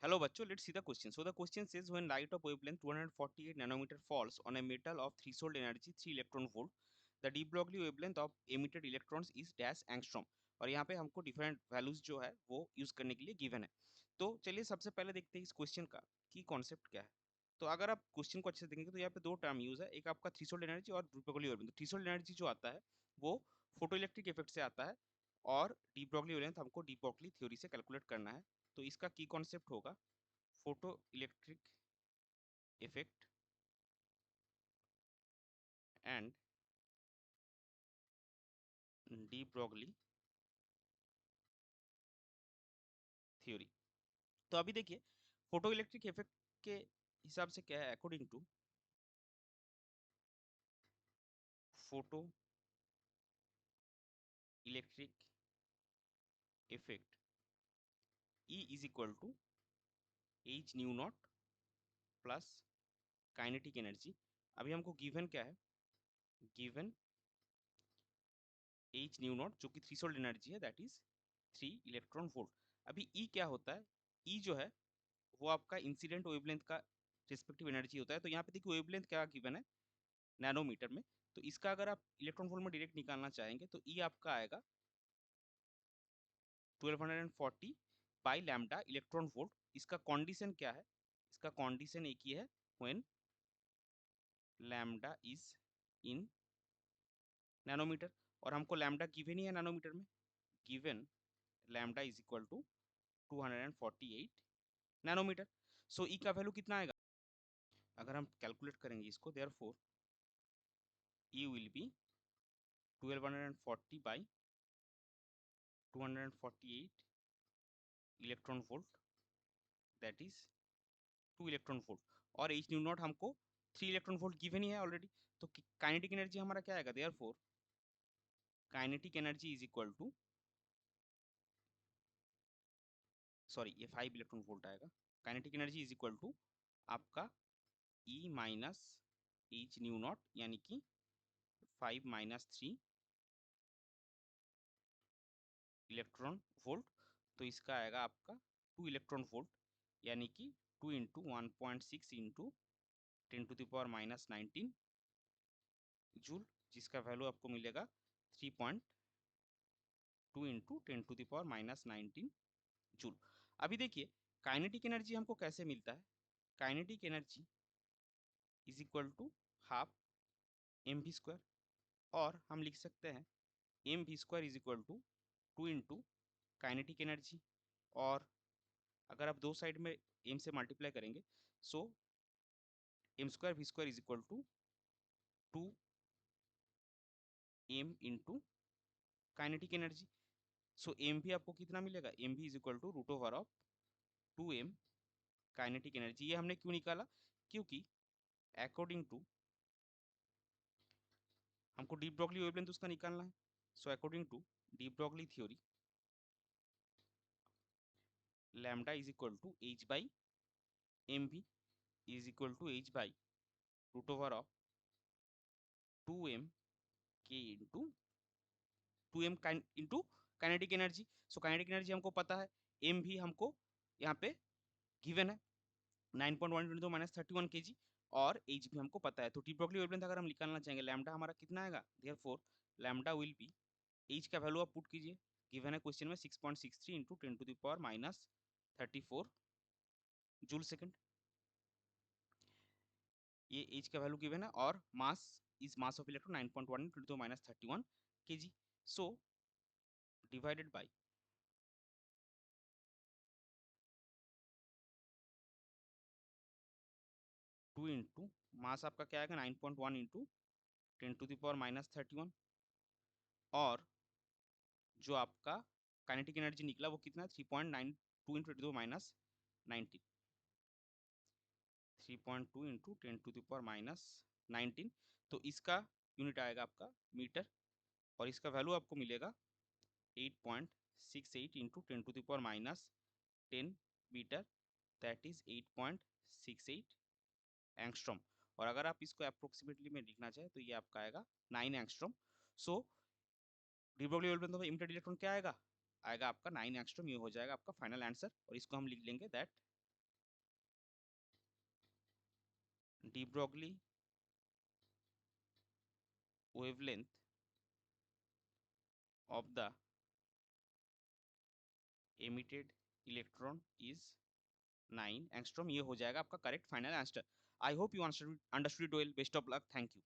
Hello बच्चों, let's see the question. So the question says when light of wavelength 248 nanometer falls on a metal of threshold energy 3 electron volt, the de Broglie wavelength of emitted electrons is dash angstrom. और यहाँ पे हमको different values जो है वो use करने के लिए गिवन है. तो चलिए सबसे पहले देखते हैं इस क्वेश्चन का की कॉन्सेप्ट क्या है. तो अगर आप क्वेश्चन को अच्छे से देखेंगे तो यहाँ पे दो टर्म यूज है, एक आपका थ्रेशोल्ड एनर्जी और de Broglie wavelength. Threshold energy जो आता है वो फोटो इलेक्ट्रिक इफेक्ट से आता है और de Broglie wavelength हमको de Broglie थ्योरी से कैलकुलेट करना है. तो इसका की कॉन्सेप्ट होगा photo electric effect and D Broglie theory. तो अभी देखिए फोटो इलेक्ट्रिक इफेक्ट के हिसाब से क्या है, according to photo electric effect E is equal to H nu naught plus kinetic energy. अभी हमको गिवन क्या है, गिवन एच न्यू नॉट जो कि थ्रेशोल्ड एनर्जी है दैट इज 3 इलेक्ट्रॉन वोल्ट. अभी E क्या होता है, E जो है वो आपका इंसिडेंट वेवलेंथ का रिस्पेक्टिव एनर्जी होता है. तो यहाँ पे देखिए वेवलेंथ क्या गिवन है नैनोमीटर में. तो इसका अगर आप इलेक्ट्रॉन वोल्ट में डायरेक्ट निकालना चाहेंगे तो ई आपका आएगा 1240 बाई लैम्डा इलेक्ट्रॉन वोल्ट. इसका कंडीशन क्या है, इसका कंडीशन एक ही है, when lambda is in nanometer. और हमको लैम्डा गिवन ही है नैनोमीटर में, given lambda is equal to 248 nanometer. So E का वैल्यू कितना आएगा, अगर हम कैलकुलेट करेंगे इसको, therefore E will be 1240 by 248 electron volt that is 2 electron volt. और एच न्यू नॉट हमको 3 इलेक्ट्रॉन वोल्ट गिवन ही है ऑलरेडी. तो काइनेटिक एनर्जी हमारा क्या आएगा, therefore kinetic energy is equal to, sorry ये 5 इलेक्ट्रॉन वोल्ट आएगा. Kinetic energy is equal to आपका E minus H nu naught यानी कि 5 माइनस 3 इलेक्ट्रॉन वोल्ट. तो इसका आएगा आपका 2 इलेक्ट्रॉन वोल्ट यानी कि 2 इंटू 1.6 इंटू 10⁻⁻19 जूल, जिसका वैल्यू आपको मिलेगा 3.2 इंटू 10⁻⁻19 जूल. अभी देखिए काइनेटिक एनर्जी हमको कैसे मिलता है, kinetic energy is equal to half M V square. और हम लिख सकते हैं M V square is equal to 2 into kinetic energy. और अगर आप दो साइड में एम से मल्टीप्लाई करेंगे so M square V square is equal to 2 M into kinetic energy. So M V आपको कितना मिलेगा, M V is equal to root over of 2m kinetic energy. ये हमने क्यों निकाला, क्योंकि अकॉर्डिंग टू हमको डी ब्रॉगली वेवलेंथ उसका निकालना है. So according to de Broglie theory lambda is equal to H by M V is equal to H by root over of 2m के into 2m into kinetic energy. So kinetic energy हमको पता है, M भी हमको यहाँ पे given है 9.1 minus 31 kg. और एच भी हमको पता है. तो डी ब्रॉगली वेवलेंथ अगर हम निकालना चाहेंगे लैम्डा हमारा कितना आएगा, therefore lambda will be, H का वैल्यू आप पुट कीजिए, गिवन है क्वेश्चन में 6.63 इंटू 10⁻⁻34 जूल सेकंड. ये एच का वैल्यू गिवन है और mass is mass of electron 9.1 into minus 31 kg. So divided by 2 into mass आपका क्या आएगा 9.1 इंटू 10⁻⁻31. और जो आपका काइनेटिक एनर्जी निकला वो कितना, 3.92 इंटू 10⁻19, 3.2 इंटू 10⁻19. तो इसका यूनिट आएगा आपका मीटर. और इसका वैल्यू आपको मिलेगा 8.68 into 10⁻10 metre, that is 8.68 angstrom. और अगर आप इसको अप्रोक्सीमेटली में लिखना चाहे तो ये आपका आएगा 9 angstrom. So D Broglie wavelength of emitted electron क्या आएगा, आएगा आपका 9 एंगस्ट्रॉम. ये हो जाएगा आपका फाइनल आंसर. और इसको हम लिख लेंगे that de Broglie wavelength of the emitted electron is 9 angstrom. ये हो जाएगा आपका correct final answer. I hope you understood it well. Best of luck. Thank you.